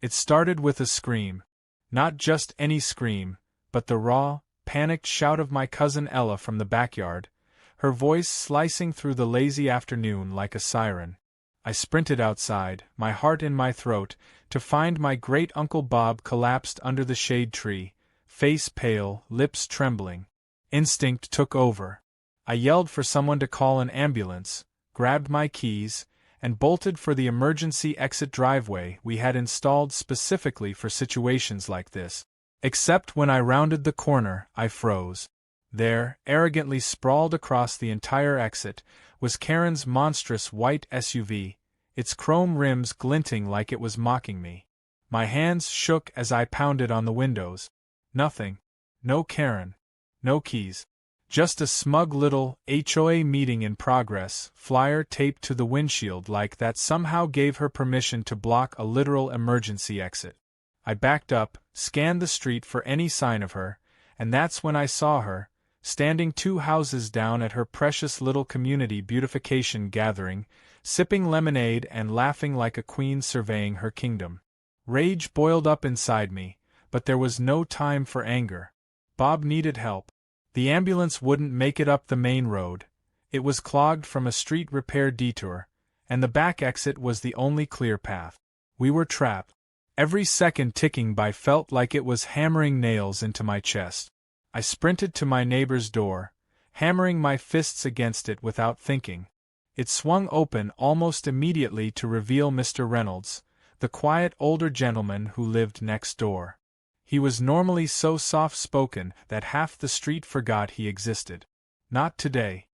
It started with a scream. Not just any scream, but the raw, panicked shout of my cousin Ella from the backyard, her voice slicing through the lazy afternoon like a siren. I sprinted outside, my heart in my throat, to find my great-uncle Bob collapsed under the shade tree, face pale, lips trembling. Instinct took over. I yelled for someone to call an ambulance, grabbed my keys, and bolted for the emergency exit driveway we had installed specifically for situations like this. Except when I rounded the corner, I froze. There, arrogantly sprawled across the entire exit, was Karen's monstrous white SUV, its chrome rims glinting like it was mocking me. My hands shook as I pounded on the windows. Nothing. No Karen. No keys. Just a smug little HOA meeting in progress flyer taped to the windshield like that somehow gave her permission to block a literal emergency exit. I backed up, scanned the street for any sign of her, and that's when I saw her, standing 2 houses down at her precious little community beautification gathering, sipping lemonade and laughing like a queen surveying her kingdom. Rage boiled up inside me, but there was no time for anger. Bob needed help. The ambulance wouldn't make it up the main road. It was clogged from a street repair detour, and the back exit was the only clear path. We were trapped. Every second ticking by felt like it was hammering nails into my chest. I sprinted to my neighbor's door, hammering my fists against it without thinking. It swung open almost immediately to reveal Mr. Reynolds, the quiet older gentleman who lived next door. He was normally so soft-spoken that half the street forgot he existed. Not today.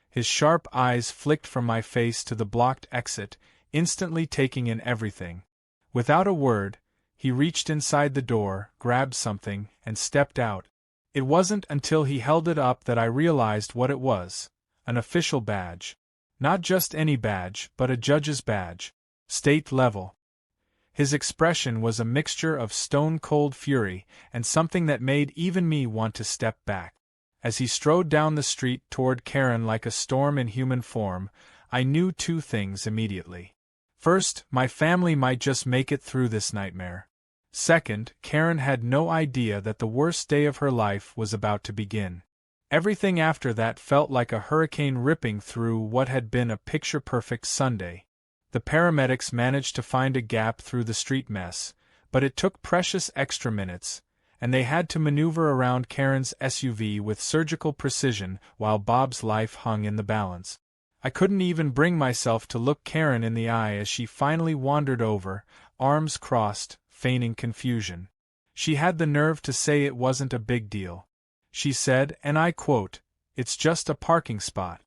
His sharp eyes flicked from my face to the blocked exit, instantly taking in everything. Without a word, he reached inside the door, grabbed something, and stepped out. It wasn't until he held it up that I realized what it was. An official badge. Not just any badge, but a judge's badge. State level. His expression was a mixture of stone-cold fury and something that made even me want to step back. As he strode down the street toward Karen like a storm in human form, I knew 2 things immediately. First, my family might just make it through this nightmare. Second, Karen had no idea that the worst day of her life was about to begin. Everything after that felt like a hurricane ripping through what had been a picture-perfect Sunday. The paramedics managed to find a gap through the street mess, but it took precious extra minutes, and they had to maneuver around Karen's SUV with surgical precision while Bob's life hung in the balance. I couldn't even bring myself to look Karen in the eye as she finally wandered over, arms crossed, feigning confusion. She had the nerve to say it wasn't a big deal. She said, and I quote, "It's just a parking spot.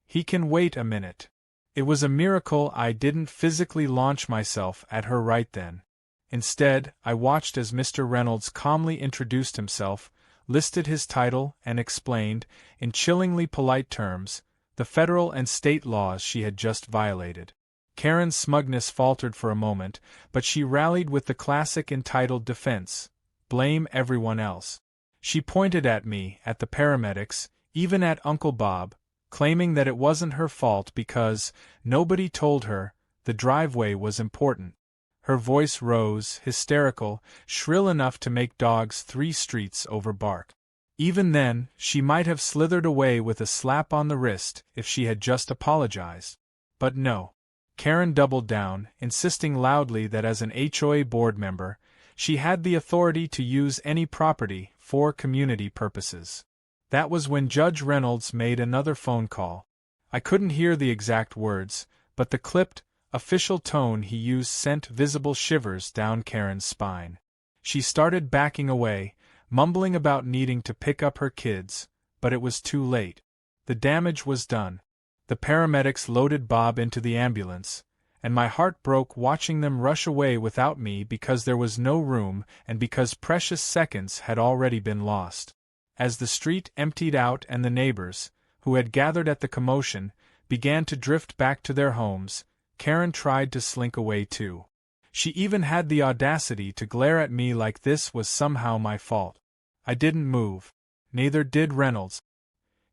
He can wait a minute." It was a miracle I didn't physically launch myself at her right then. Instead, I watched as Mr. Reynolds calmly introduced himself, listed his title, and explained, in chillingly polite terms, the federal and state laws she had just violated. Karen's smugness faltered for a moment, but she rallied with the classic entitled defense: blame everyone else. She pointed at me, at the paramedics, even at Uncle Bob, claiming that it wasn't her fault because, nobody told her, the driveway was important. Her voice rose, hysterical, shrill enough to make dogs 3 streets over bark. Even then, she might have slithered away with a slap on the wrist if she had just apologized. But no. Karen doubled down, insisting loudly that as an HOA board member, she had the authority to use any property for community purposes. That was when Judge Reynolds made another phone call. I couldn't hear the exact words, but the clipped, official tone he used sent visible shivers down Karen's spine. She started backing away, mumbling about needing to pick up her kids, but it was too late. The damage was done. The paramedics loaded Bob into the ambulance, and my heart broke watching them rush away without me because there was no room and because precious seconds had already been lost. As the street emptied out and the neighbors, who had gathered at the commotion, began to drift back to their homes, Karen tried to slink away too. She even had the audacity to glare at me like this was somehow my fault. I didn't move. Neither did Reynolds.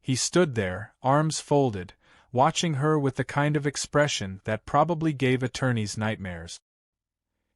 He stood there, arms folded, watching her with the kind of expression that probably gave attorneys nightmares.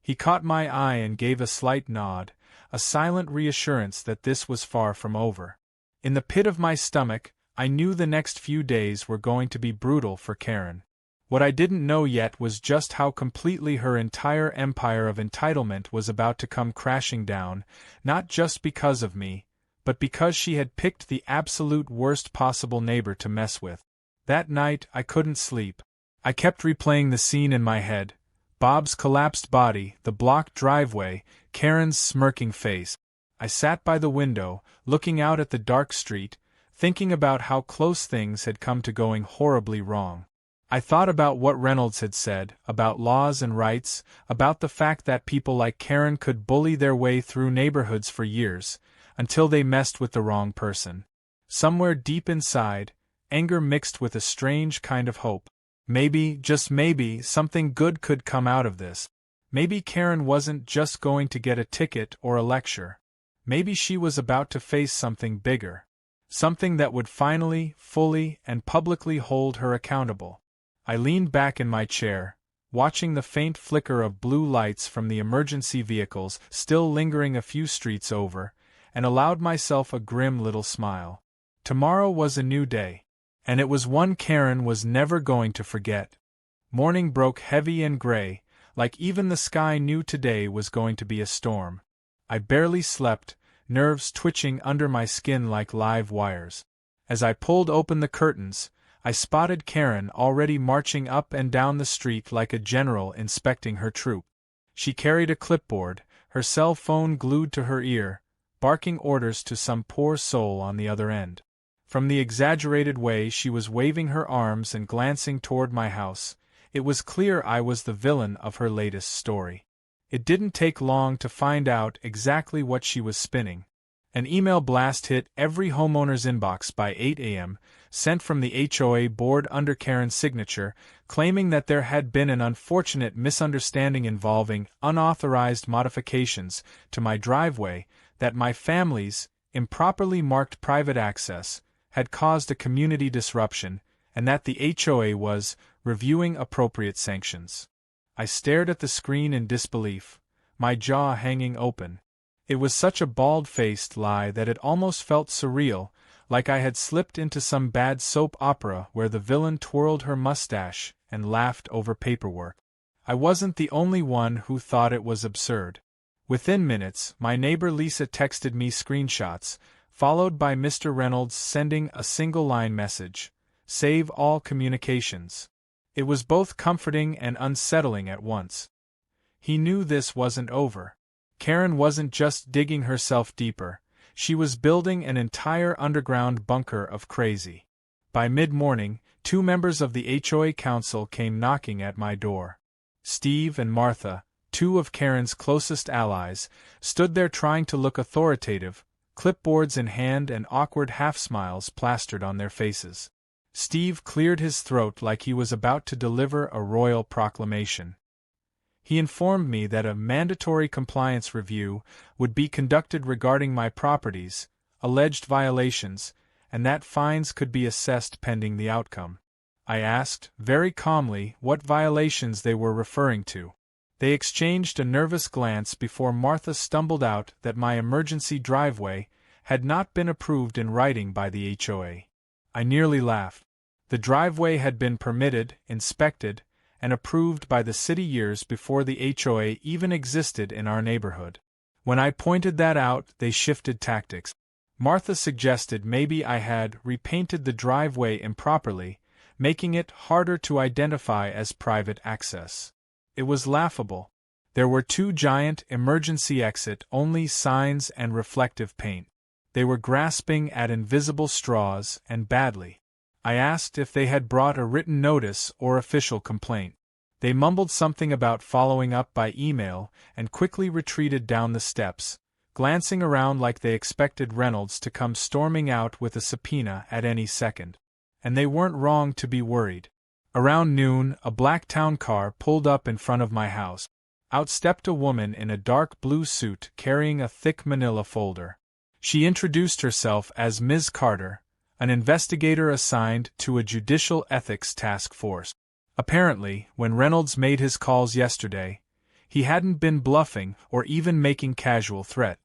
He caught my eye and gave a slight nod, a silent reassurance that this was far from over. In the pit of my stomach, I knew the next few days were going to be brutal for Karen. What I didn't know yet was just how completely her entire empire of entitlement was about to come crashing down, not just because of me, but because she had picked the absolute worst possible neighbor to mess with. That night, I couldn't sleep. I kept replaying the scene in my head: Bob's collapsed body, the blocked driveway, Karen's smirking face. I sat by the window, looking out at the dark street, thinking about how close things had come to going horribly wrong. I thought about what Reynolds had said, about laws and rights, about the fact that people like Karen could bully their way through neighborhoods for years, until they messed with the wrong person. Somewhere deep inside, anger mixed with a strange kind of hope. Maybe, just maybe, something good could come out of this. Maybe Karen wasn't just going to get a ticket or a lecture. Maybe she was about to face something bigger. Something that would finally, fully, and publicly hold her accountable. I leaned back in my chair, watching the faint flicker of blue lights from the emergency vehicles still lingering a few streets over, and allowed myself a grim little smile. Tomorrow was a new day, and it was one Karen was never going to forget. Morning broke heavy and gray, like even the sky knew today was going to be a storm. I barely slept, nerves twitching under my skin like live wires. As I pulled open the curtains, I spotted Karen already marching up and down the street like a general inspecting her troop. She carried a clipboard, her cell phone glued to her ear, barking orders to some poor soul on the other end. From the exaggerated way she was waving her arms and glancing toward my house, it was clear I was the villain of her latest story. It didn't take long to find out exactly what she was spinning. An email blast hit every homeowner's inbox by 8 a.m., sent from the HOA board under Karen's signature, claiming that there had been an unfortunate misunderstanding involving unauthorized modifications to my driveway, that my family's improperly marked private access had caused a community disruption, and that the HOA was reviewing appropriate sanctions. I stared at the screen in disbelief, my jaw hanging open. It was such a bald-faced lie that it almost felt surreal, like I had slipped into some bad soap opera where the villain twirled her mustache and laughed over paperwork. I wasn't the only one who thought it was absurd. Within minutes, my neighbor Lisa texted me screenshots, followed by Mr. Reynolds sending a single-line message: "Save all communications." It was both comforting and unsettling at once. He knew this wasn't over. Karen wasn't just digging herself deeper, she was building an entire underground bunker of crazy. By mid-morning, 2 members of the HOA council came knocking at my door. Steve and Martha, 2 of Karen's closest allies, stood there trying to look authoritative, clipboards in hand and awkward half-smiles plastered on their faces. Steve cleared his throat like he was about to deliver a royal proclamation. He informed me that a mandatory compliance review would be conducted regarding my properties, alleged violations, and that fines could be assessed pending the outcome. I asked, very calmly, what violations they were referring to. They exchanged a nervous glance before Martha stumbled out that my emergency driveway had not been approved in writing by the HOA. I nearly laughed. The driveway had been permitted, inspected, and approved by the city years before the HOA even existed in our neighborhood. When I pointed that out, they shifted tactics. Martha suggested maybe I had repainted the driveway improperly, making it harder to identify as private access. It was laughable. There were 2 giant emergency exit-only signs and reflective paint. They were grasping at invisible straws, and badly. I asked if they had brought a written notice or official complaint. They mumbled something about following up by email and quickly retreated down the steps, glancing around like they expected Reynolds to come storming out with a subpoena at any second. And they weren't wrong to be worried. Around noon, a black town car pulled up in front of my house. Out stepped a woman in a dark blue suit carrying a thick manila folder. She introduced herself as Ms. Carter, an investigator assigned to a judicial ethics task force. Apparently, when Reynolds made his calls yesterday, He hadn't been bluffing or even making casual threat.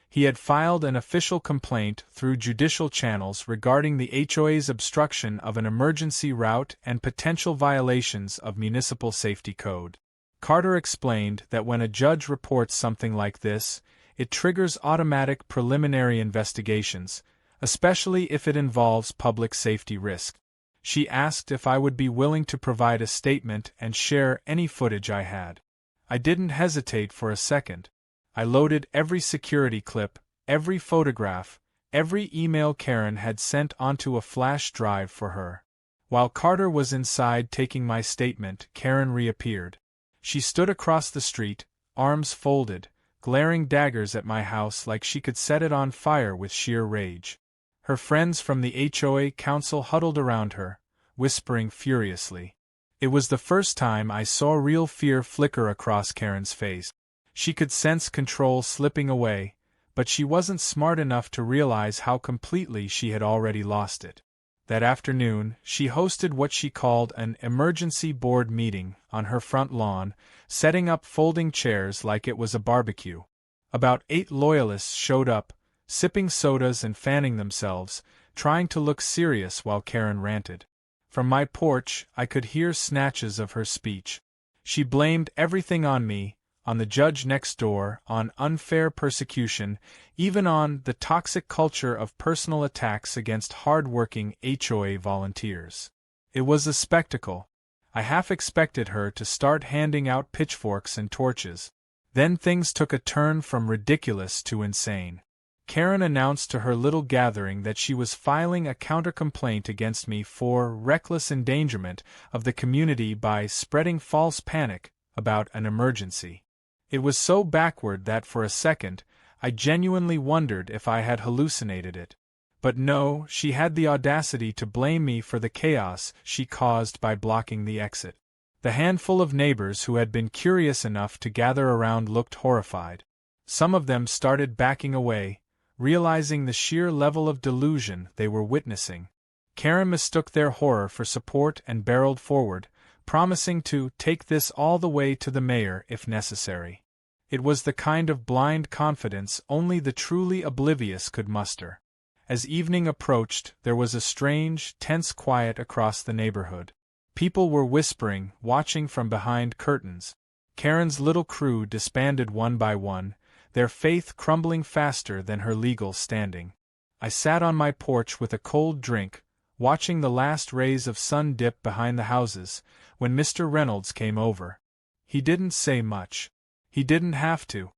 He had filed an official complaint through judicial channels regarding the HOA's obstruction of an emergency route and potential violations of municipal safety code. Carter explained that when a judge reports something like this, it triggers automatic preliminary investigations, especially if it involves public safety risk. She asked if I would be willing to provide a statement and share any footage I had. I didn't hesitate for a second. I loaded every security clip, every photograph, every email Karen had sent onto a flash drive for her. While Carter was inside taking my statement, Karen reappeared. She stood across the street, arms folded, glaring daggers at my house like she could set it on fire with sheer rage. Her friends from the HOA council huddled around her, whispering furiously. It was the first time I saw real fear flicker across Karen's face. She could sense control slipping away, but she wasn't smart enough to realize how completely she had already lost it. That afternoon, she hosted what she called an emergency board meeting on her front lawn, setting up folding chairs like it was a barbecue. About 8 loyalists showed up, sipping sodas and fanning themselves, trying to look serious while Karen ranted. From my porch, I could hear snatches of her speech. She blamed everything on me, on the judge next door, on unfair persecution, even on the toxic culture of personal attacks against hard-working HOA volunteers. It was a spectacle. I half expected her to start handing out pitchforks and torches. Then things took a turn from ridiculous to insane. Karen announced to her little gathering that she was filing a counter-complaint against me for reckless endangerment of the community by spreading false panic about an emergency. It was so backward that for a second, I genuinely wondered if I had hallucinated it. But no, she had the audacity to blame me for the chaos she caused by blocking the exit. The handful of neighbors who had been curious enough to gather around looked horrified. Some of them started backing away, realizing the sheer level of delusion they were witnessing. Karen mistook their horror for support and barreled forward, promising to take this all the way to the mayor if necessary. It was the kind of blind confidence only the truly oblivious could muster. As evening approached, there was a strange, tense quiet across the neighborhood. People were whispering, watching from behind curtains. Karen's little crew disbanded one by one, their faith crumbling faster than her legal standing. I sat on my porch with a cold drink, watching the last rays of sun dip behind the houses, when Mr. Reynolds came over. He didn't say much. He didn't have to.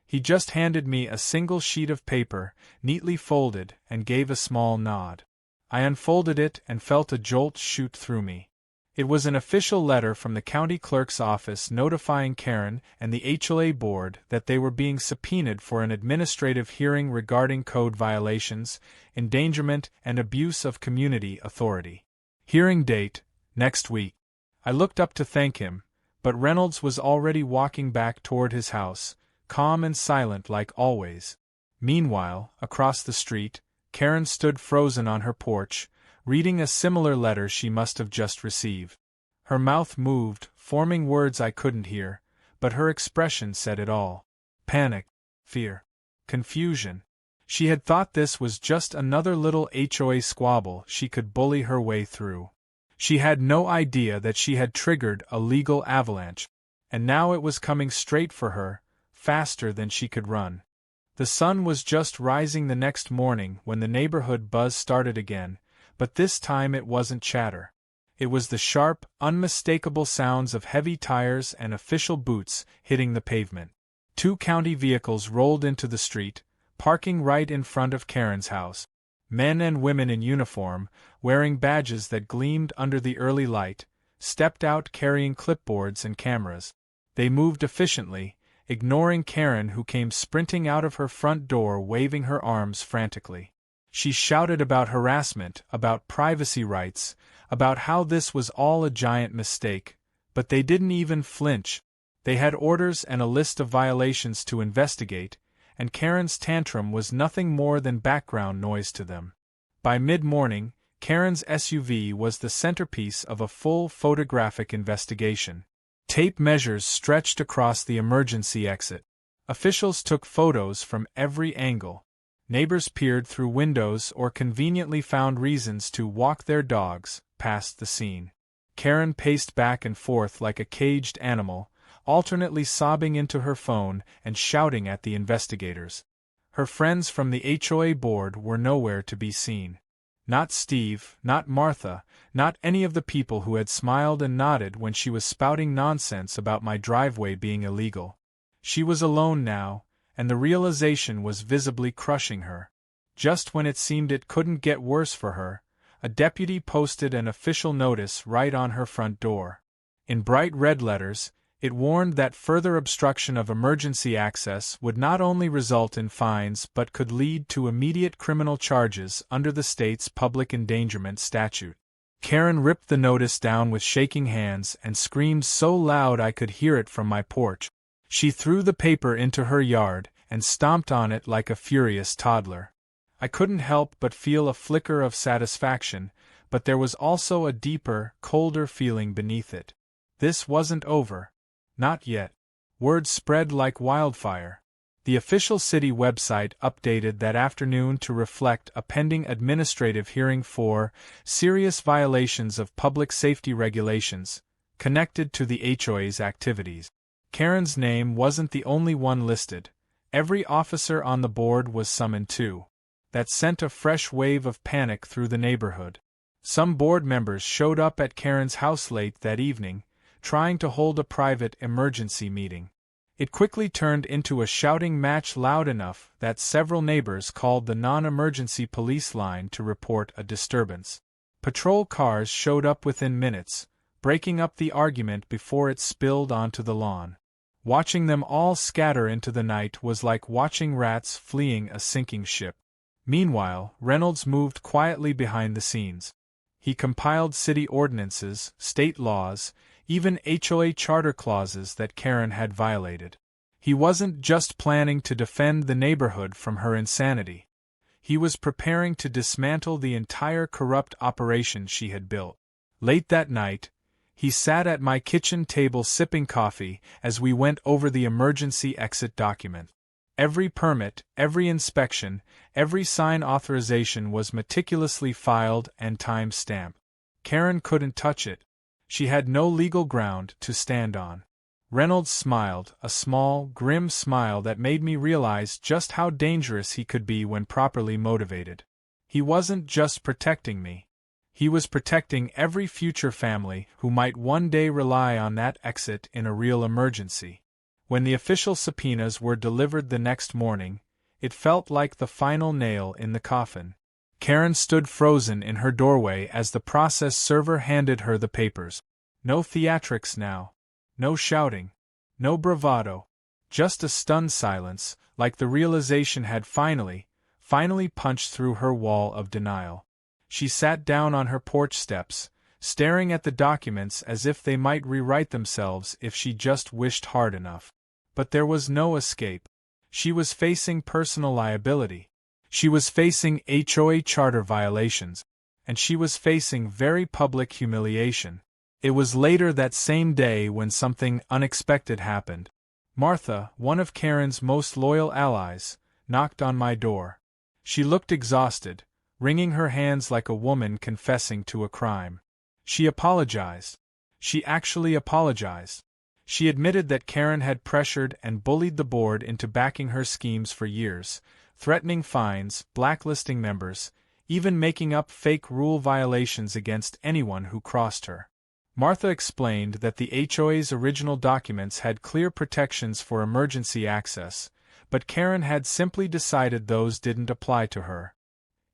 He just handed me a single sheet of paper, neatly folded, and gave a small nod. I unfolded it and felt a jolt shoot through me. It was an official letter from the county clerk's office notifying Karen and the HOA board that they were being subpoenaed for an administrative hearing regarding code violations, endangerment, and abuse of community authority. Hearing date, next week. I looked up to thank him, but Reynolds was already walking back toward his house, calm and silent like always. Meanwhile, across the street, Karen stood frozen on her porch, reading a similar letter she must have just received. Her mouth moved, forming words I couldn't hear, but her expression said it all. Panic, fear, confusion. She had thought this was just another little HOA squabble she could bully her way through. She had no idea that she had triggered a legal avalanche, and now it was coming straight for her, faster than she could run. The sun was just rising the next morning when the neighborhood buzz started again, but this time it wasn't chatter. It was the sharp, unmistakable sounds of heavy tires and official boots hitting the pavement. 2 county vehicles rolled into the street, parking right in front of Karen's house. Men and women in uniform, wearing badges that gleamed under the early light, stepped out carrying clipboards and cameras. They moved efficiently, ignoring Karen who came sprinting out of her front door waving her arms frantically. She shouted about harassment, about privacy rights, about how this was all a giant mistake, but they didn't even flinch. They had orders and a list of violations to investigate, and Karen's tantrum was nothing more than background noise to them. By mid-morning, Karen's SUV was the centerpiece of a full photographic investigation. Tape measures stretched across the emergency exit. Officials took photos from every angle. Neighbors peered through windows or conveniently found reasons to walk their dogs past the scene. Karen paced back and forth like a caged animal, alternately sobbing into her phone and shouting at the investigators. Her friends from the HOA board were nowhere to be seen. Not Steve, not Martha, not any of the people who had smiled and nodded when she was spouting nonsense about my driveway being illegal. She was alone now, and the realization was visibly crushing her. Just when it seemed it couldn't get worse for her, a deputy posted an official notice right on her front door. In bright red letters, it warned that further obstruction of emergency access would not only result in fines but could lead to immediate criminal charges under the state's public endangerment statute. Karen ripped the notice down with shaking hands and screamed so loud I could hear it from my porch. She threw the paper into her yard and stomped on it like a furious toddler. I couldn't help but feel a flicker of satisfaction, but there was also a deeper, colder feeling beneath it. This wasn't over. Not yet. Word spread like wildfire. The official city website updated that afternoon to reflect a pending administrative hearing for serious violations of public safety regulations connected to the HOA's activities. Karen's name wasn't the only one listed. Every officer on the board was summoned too. That sent a fresh wave of panic through the neighborhood. Some board members showed up at Karen's house late that evening, trying to hold a private emergency meeting. It quickly turned into a shouting match loud enough that several neighbors called the non-emergency police line to report a disturbance. Patrol cars showed up within minutes, breaking up the argument before it spilled onto the lawn. Watching them all scatter into the night was like watching rats fleeing a sinking ship. Meanwhile, Reynolds moved quietly behind the scenes. He compiled city ordinances, state laws, even HOA charter clauses that Karen had violated. He wasn't just planning to defend the neighborhood from her insanity. He was preparing to dismantle the entire corrupt operation she had built. Late that night, he sat at my kitchen table sipping coffee as we went over the emergency exit document. Every permit, every inspection, every sign authorization was meticulously filed and time-stamped. Karen couldn't touch it. She had no legal ground to stand on. Reynolds smiled, a small, grim smile that made me realize just how dangerous he could be when properly motivated. He wasn't just protecting me. He was protecting every future family who might one day rely on that exit in a real emergency. When the official subpoenas were delivered the next morning, it felt like the final nail in the coffin. Karen stood frozen in her doorway as the process server handed her the papers. No theatrics now. No shouting. No bravado. Just a stunned silence, like the realization had finally punched through her wall of denial. She sat down on her porch steps, staring at the documents as if they might rewrite themselves if she just wished hard enough. But there was no escape. She was facing personal liability. She was facing HOA charter violations. And she was facing very public humiliation. It was later that same day when something unexpected happened. Martha, one of Karen's most loyal allies, knocked on my door. She looked exhausted, wringing her hands like a woman confessing to a crime. She apologized. She actually apologized. She admitted that Karen had pressured and bullied the board into backing her schemes for years, threatening fines, blacklisting members, even making up fake rule violations against anyone who crossed her. Martha explained that the HOA's original documents had clear protections for emergency access, but Karen had simply decided those didn't apply to her.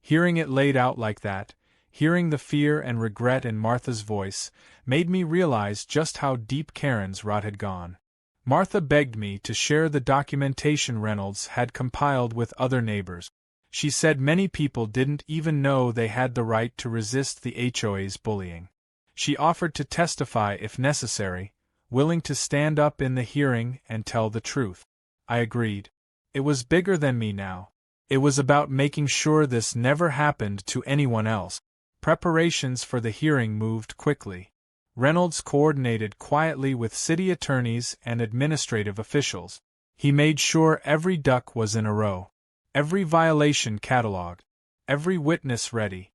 Hearing it laid out like that, hearing the fear and regret in Martha's voice, made me realize just how deep Karen's rot had gone. Martha begged me to share the documentation Reynolds had compiled with other neighbors. She said many people didn't even know they had the right to resist the HOA's bullying. She offered to testify if necessary, willing to stand up in the hearing and tell the truth. I agreed. It was bigger than me now. It was about making sure this never happened to anyone else. Preparations for the hearing moved quickly. Reynolds coordinated quietly with city attorneys and administrative officials. He made sure every duck was in a row, every violation catalogued, every witness ready.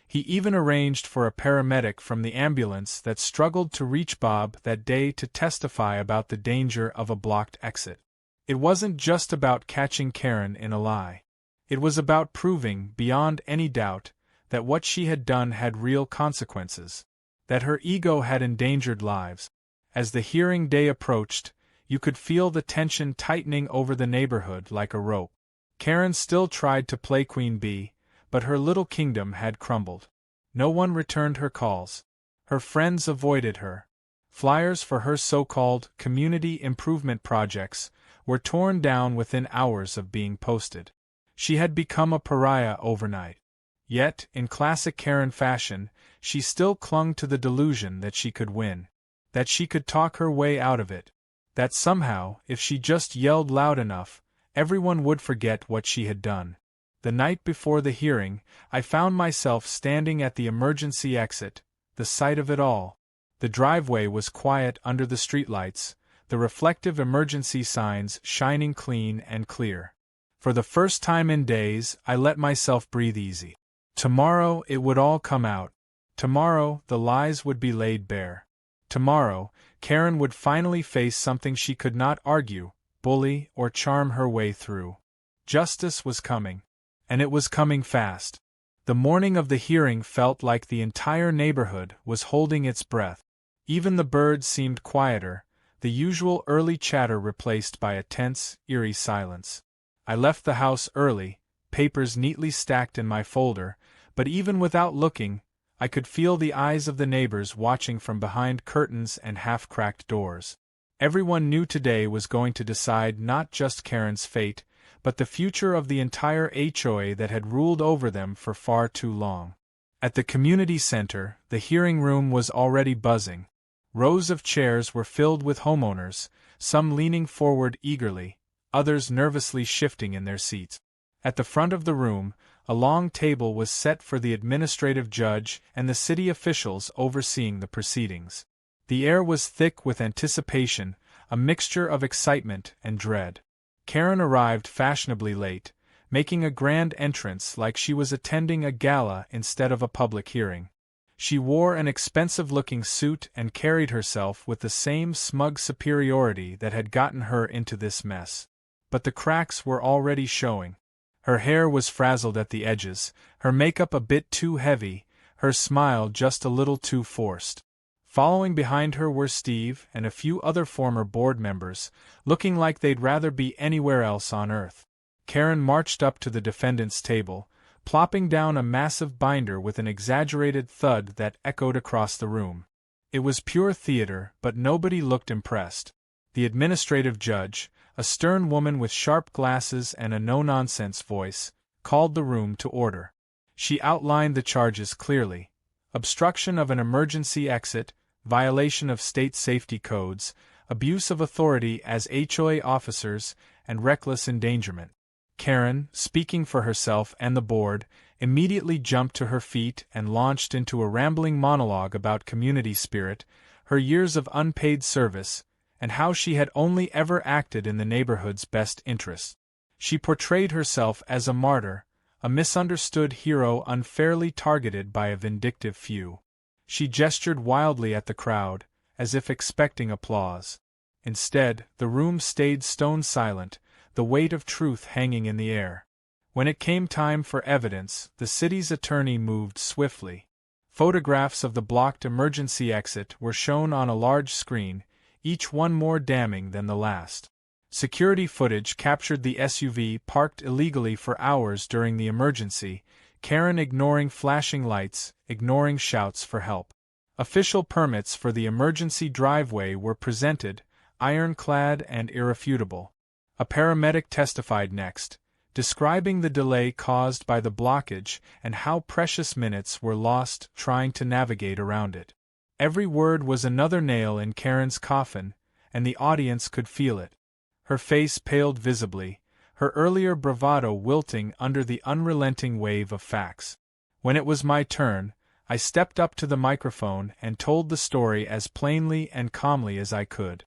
He even arranged for a paramedic from the ambulance that struggled to reach Bob that day to testify about the danger of a blocked exit. It wasn't just about catching Karen in a lie. It was about proving, beyond any doubt, that what she had done had real consequences, that her ego had endangered lives. As the hearing day approached, you could feel the tension tightening over the neighborhood like a rope. Karen still tried to play Queen Bee, but her little kingdom had crumbled. No one returned her calls. Her friends avoided her. Flyers for her so-called community improvement projects were torn down within hours of being posted. She had become a pariah overnight. Yet, in classic Karen fashion, she still clung to the delusion that she could win, that she could talk her way out of it, that somehow, if she just yelled loud enough, everyone would forget what she had done. The night before the hearing, I found myself standing at the emergency exit, the sight of it all. The driveway was quiet under the streetlights, the reflective emergency signs shining clean and clear. For the first time in days, I let myself breathe easy. Tomorrow it would all come out. Tomorrow the lies would be laid bare. Tomorrow, Karen would finally face something she could not argue, bully, or charm her way through. Justice was coming. And it was coming fast. The morning of the hearing felt like the entire neighborhood was holding its breath. Even the birds seemed quieter, the usual early chatter replaced by a tense, eerie silence. I left the house early, papers neatly stacked in my folder, but even without looking, I could feel the eyes of the neighbors watching from behind curtains and half-cracked doors. Everyone knew today was going to decide not just Karen's fate, but the future of the entire HOA that had ruled over them for far too long. At the community center, the hearing room was already buzzing. Rows of chairs were filled with homeowners, some leaning forward eagerly, others nervously shifting in their seats. At the front of the room, a long table was set for the administrative judge and the city officials overseeing the proceedings. The air was thick with anticipation, a mixture of excitement and dread. Karen arrived fashionably late, making a grand entrance like she was attending a gala instead of a public hearing. She wore an expensive-looking suit and carried herself with the same smug superiority that had gotten her into this mess. But the cracks were already showing. Her hair was frazzled at the edges, her makeup a bit too heavy, her smile just a little too forced. Following behind her were Steve and a few other former board members, looking like they'd rather be anywhere else on earth. Karen marched up to the defendant's table, plopping down a massive binder with an exaggerated thud that echoed across the room. It was pure theater, but nobody looked impressed. The administrative judge, a stern woman with sharp glasses and a no-nonsense voice, called the room to order. She outlined the charges clearly: obstruction of an emergency exit, violation of state safety codes, abuse of authority as HOA officers, and reckless endangerment. Karen, speaking for herself and the board, immediately jumped to her feet and launched into a rambling monologue about community spirit, her years of unpaid service, and how she had only ever acted in the neighborhood's best interests. She portrayed herself as a martyr, a misunderstood hero unfairly targeted by a vindictive few. She gestured wildly at the crowd, as if expecting applause. Instead, the room stayed stone silent, the weight of truth hanging in the air. When it came time for evidence, the city's attorney moved swiftly. Photographs of the blocked emergency exit were shown on a large screen, each one more damning than the last. Security footage captured the SUV parked illegally for hours during the emergency, Karen ignoring flashing lights, ignoring shouts for help. Official permits for the emergency driveway were presented, ironclad and irrefutable. A paramedic testified next, describing the delay caused by the blockage and how precious minutes were lost trying to navigate around it. Every word was another nail in Karen's coffin, and the audience could feel it. Her face paled visibly, her earlier bravado wilting under the unrelenting wave of facts. When it was my turn, I stepped up to the microphone and told the story as plainly and calmly as I could.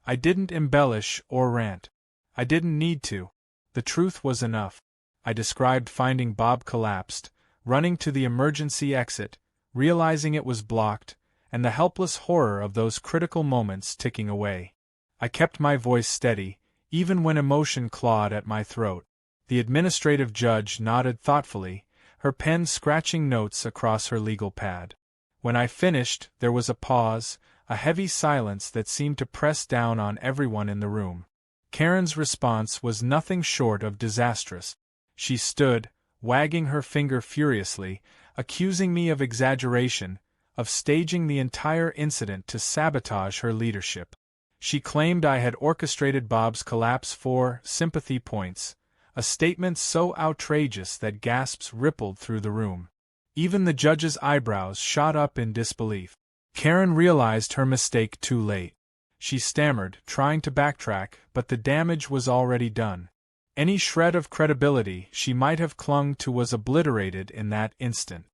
I didn't embellish or rant. I didn't need to. The truth was enough. I described finding Bob collapsed, running to the emergency exit, realizing it was blocked, and the helpless horror of those critical moments ticking away. I kept my voice steady, even when emotion clawed at my throat. The administrative judge nodded thoughtfully, her pen scratching notes across her legal pad. When I finished, there was a pause, a heavy silence that seemed to press down on everyone in the room. Karen's response was nothing short of disastrous. She stood, wagging her finger furiously, accusing me of exaggeration, of staging the entire incident to sabotage her leadership. She claimed I had orchestrated Bob's collapse for sympathy points, a statement so outrageous that gasps rippled through the room. Even the judge's eyebrows shot up in disbelief. Karen realized her mistake too late. She stammered, trying to backtrack, but the damage was already done. Any shred of credibility she might have clung to was obliterated in that instant.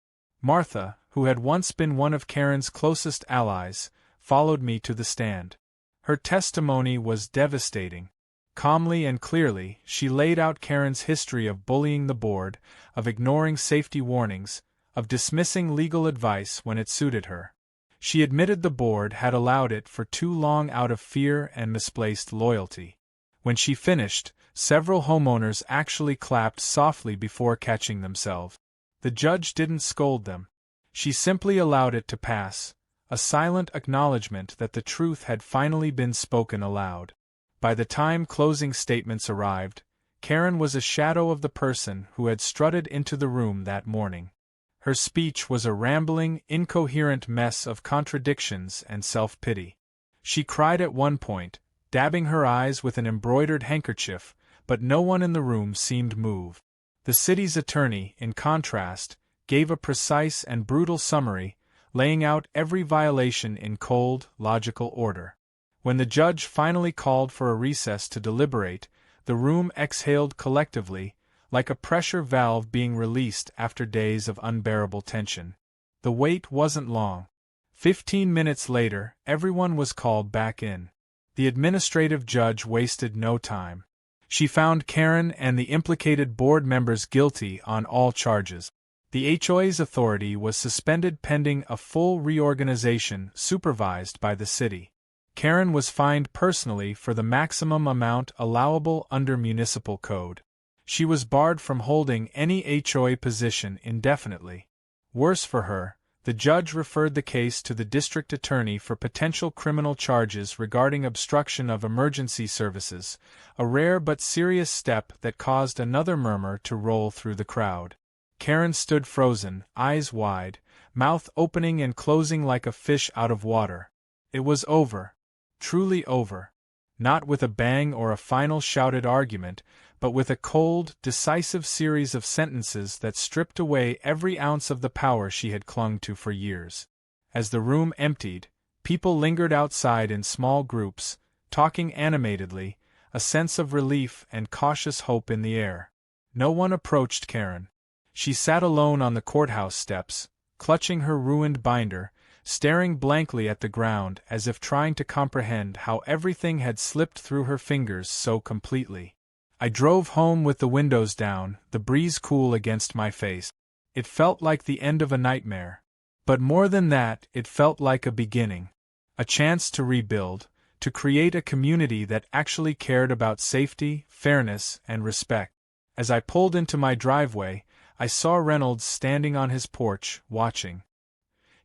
Martha, who had once been one of Karen's closest allies, followed me to the stand. Her testimony was devastating. Calmly and clearly, she laid out Karen's history of bullying the board, of ignoring safety warnings, of dismissing legal advice when it suited her. She admitted the board had allowed it for too long out of fear and misplaced loyalty. When she finished, several homeowners actually clapped softly before catching themselves. The judge didn't scold them. She simply allowed it to pass, a silent acknowledgement that the truth had finally been spoken aloud. By the time closing statements arrived, Karen was a shadow of the person who had strutted into the room that morning. Her speech was a rambling, incoherent mess of contradictions and self-pity. She cried at one point, dabbing her eyes with an embroidered handkerchief, but no one in the room seemed moved. The city's attorney, in contrast, gave a precise and brutal summary, laying out every violation in cold, logical order. When the judge finally called for a recess to deliberate, the room exhaled collectively, like a pressure valve being released after days of unbearable tension. The wait wasn't long. 15 minutes later, everyone was called back in. The administrative judge wasted no time. She found Karen and the implicated board members guilty on all charges. The HOA's authority was suspended pending a full reorganization supervised by the city. Karen was fined personally for the maximum amount allowable under municipal code. She was barred from holding any HOA position indefinitely. Worse for her, the judge referred the case to the district attorney for potential criminal charges regarding obstruction of emergency services, a rare but serious step that caused another murmur to roll through the crowd. Karen stood frozen, eyes wide, mouth opening and closing like a fish out of water. It was over. Truly over. Not with a bang or a final shouted argument, but with a cold, decisive series of sentences that stripped away every ounce of the power she had clung to for years. As the room emptied, people lingered outside in small groups, talking animatedly, a sense of relief and cautious hope in the air. No one approached Karen. She sat alone on the courthouse steps, clutching her ruined binder, staring blankly at the ground as if trying to comprehend how everything had slipped through her fingers so completely. I drove home with the windows down, the breeze cool against my face. It felt like the end of a nightmare. But more than that, it felt like a beginning. A chance to rebuild, to create a community that actually cared about safety, fairness, and respect. As I pulled into my driveway, I saw Reynolds standing on his porch, watching.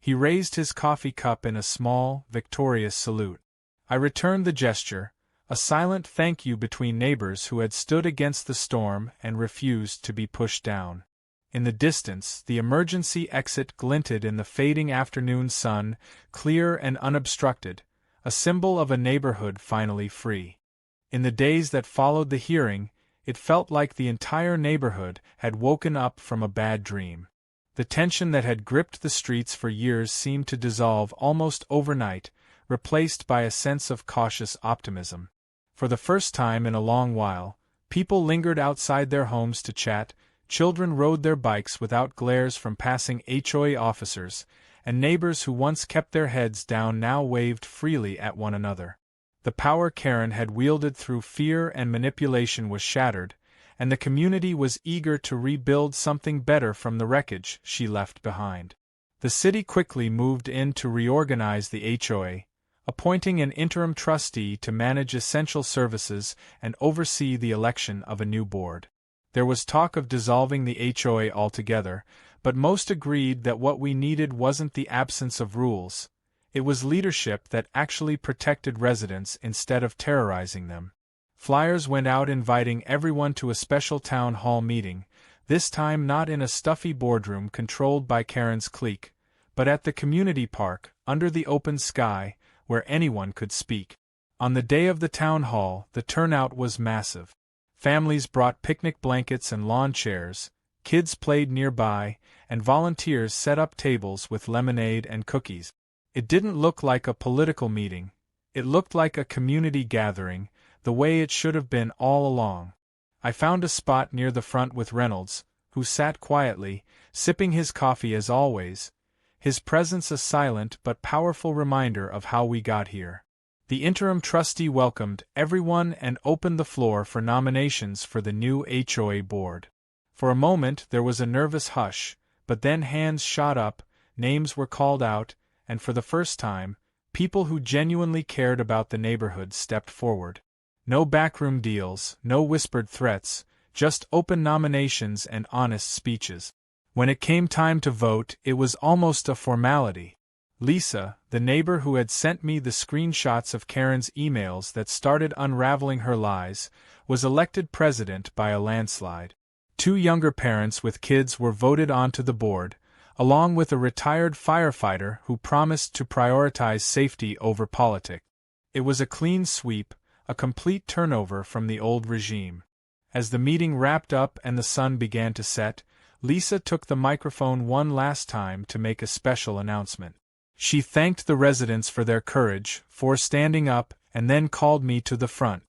He raised his coffee cup in a small, victorious salute. I returned the gesture, a silent thank you between neighbors who had stood against the storm and refused to be pushed down. In the distance, the emergency exit glinted in the fading afternoon sun, clear and unobstructed, a symbol of a neighborhood finally free. In the days that followed the hearing, it felt like the entire neighborhood had woken up from a bad dream. The tension that had gripped the streets for years seemed to dissolve almost overnight, replaced by a sense of cautious optimism. For the first time in a long while, people lingered outside their homes to chat, children rode their bikes without glares from passing HOA officers, and neighbors who once kept their heads down now waved freely at one another. The power Karen had wielded through fear and manipulation was shattered, and the community was eager to rebuild something better from the wreckage she left behind. The city quickly moved in to reorganize the HOA, appointing an interim trustee to manage essential services and oversee the election of a new board. There was talk of dissolving the HOA altogether, but most agreed that what we needed wasn't the absence of rules. It was leadership that actually protected residents instead of terrorizing them. Flyers went out inviting everyone to a special town hall meeting, this time not in a stuffy boardroom controlled by Karen's clique, but at the community park, under the open sky, where anyone could speak. On the day of the town hall, the turnout was massive. Families brought picnic blankets and lawn chairs, kids played nearby, and volunteers set up tables with lemonade and cookies. It didn't look like a political meeting. It looked like a community gathering, the way it should have been all along. I found a spot near the front with Reynolds, who sat quietly, sipping his coffee as always, his presence a silent but powerful reminder of how we got here. The interim trustee welcomed everyone and opened the floor for nominations for the new HOA board. For a moment there was a nervous hush, but then hands shot up, names were called out, and for the first time, people who genuinely cared about the neighborhood stepped forward. No backroom deals, no whispered threats, just open nominations and honest speeches. When it came time to vote, it was almost a formality. Lisa, the neighbor who had sent me the screenshots of Karen's emails that started unraveling her lies, was elected president by a landslide. 2 younger parents with kids were voted onto the board, along with a retired firefighter who promised to prioritize safety over politics. It was a clean sweep, a complete turnover from the old regime. As the meeting wrapped up and the sun began to set, Lisa took the microphone one last time to make a special announcement. She thanked the residents for their courage, for standing up, and then called me to the front.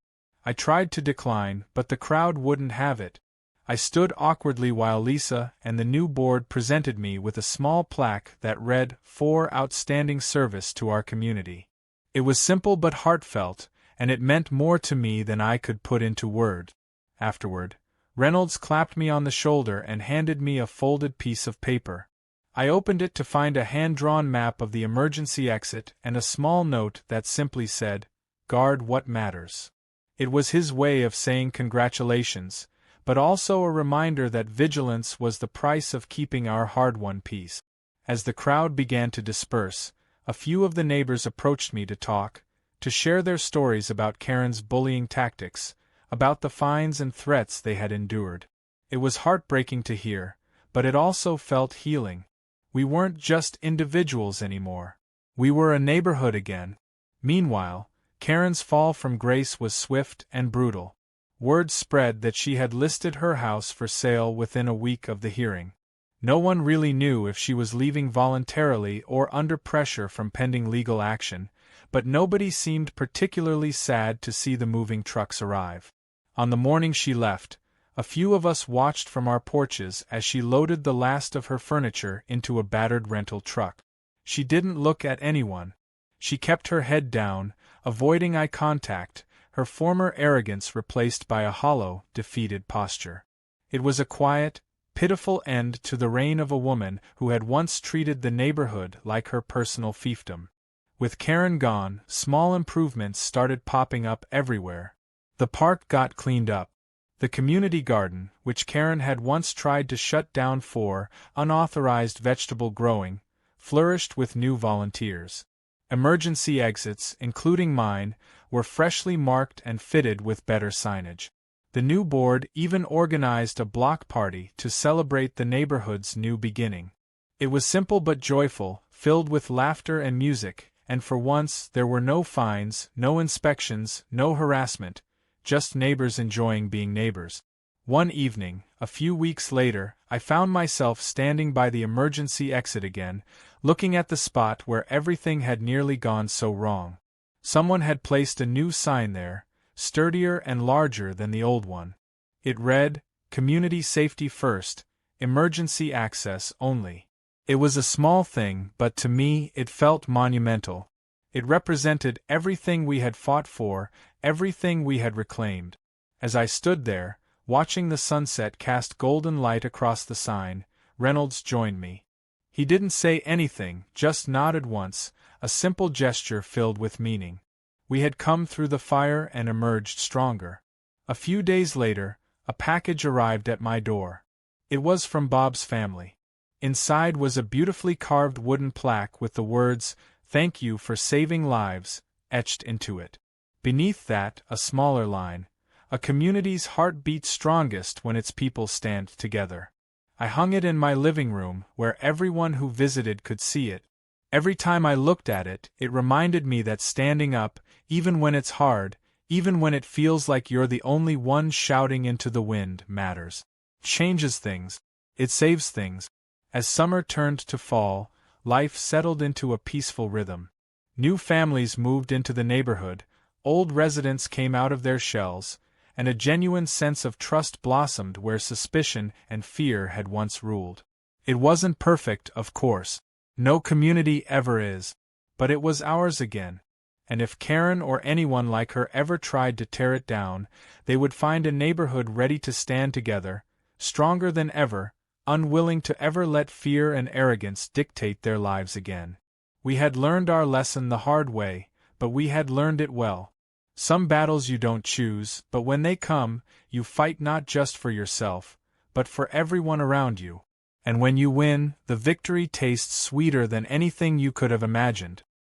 I tried to decline, but the crowd wouldn't have it. I stood awkwardly while Lisa and the new board presented me with a small plaque that read, "For outstanding service to our community." It was simple but heartfelt, and it meant more to me than I could put into words. Afterward, Reynolds clapped me on the shoulder and handed me a folded piece of paper. I opened it to find a hand-drawn map of the emergency exit and a small note that simply said, "Guard what matters." It was his way of saying congratulations, but also a reminder that vigilance was the price of keeping our hard-won peace. As the crowd began to disperse, a few of the neighbors approached me to talk, to share their stories about Karen's bullying tactics, about the fines and threats they had endured. It was heartbreaking to hear, but it also felt healing. We weren't just individuals anymore. We were a neighborhood again. Meanwhile, Karen's fall from grace was swift and brutal. Word spread that she had listed her house for sale within a week of the hearing. No one really knew if she was leaving voluntarily or under pressure from pending legal action, but nobody seemed particularly sad to see the moving trucks arrive. On the morning she left, a few of us watched from our porches as she loaded the last of her furniture into a battered rental truck. She didn't look at anyone. She kept her head down, avoiding eye contact, her former arrogance replaced by a hollow, defeated posture. It was a quiet, pitiful end to the reign of a woman who had once treated the neighborhood like her personal fiefdom. With Karen gone, small improvements started popping up everywhere. The park got cleaned up. The community garden, which Karen had once tried to shut down for unauthorized vegetable growing, flourished with new volunteers. Emergency exits, including mine, were freshly marked and fitted with better signage. The new board even organized a block party to celebrate the neighborhood's new beginning. It was simple but joyful, filled with laughter and music, and for once there were no fines, no inspections, no harassment, just neighbors enjoying being neighbors. One evening, a few weeks later, I found myself standing by the emergency exit again, looking at the spot where everything had nearly gone so wrong. Someone had placed a new sign there, sturdier and larger than the old one. It read, community safety first, emergency access only. It was a small thing, but to me it felt monumental. It represented everything we had fought for, everything we had reclaimed. As I stood there, watching the sunset cast golden light across the sign, Reynolds joined me. He didn't say anything, just nodded once, a simple gesture filled with meaning. We had come through the fire and emerged stronger. A few days later, a package arrived at my door. It was from Bob's family. Inside was a beautifully carved wooden plaque with the words, "Thank you for saving lives," etched into it. Beneath that, a smaller line, "A community's heart beats strongest when its people stand together." I hung it in my living room, where everyone who visited could see it. Every time I looked at it, it reminded me that standing up, even when it's hard, even when it feels like you're the only one shouting into the wind, matters. Changes things. It saves things. As summer turned to fall, life settled into a peaceful rhythm. New families moved into the neighborhood, old residents came out of their shells, and a genuine sense of trust blossomed where suspicion and fear had once ruled. It wasn't perfect, of course. No community ever is. But it was ours again. And if Karen or anyone like her ever tried to tear it down, they would find a neighborhood ready to stand together, stronger than ever, unwilling to ever let fear and arrogance dictate their lives again. We had learned our lesson the hard way, but we had learned it well. Some battles you don't choose, but when they come, you fight not just for yourself, but for everyone around you. And when you win, the victory tastes sweeter than anything you could have imagined.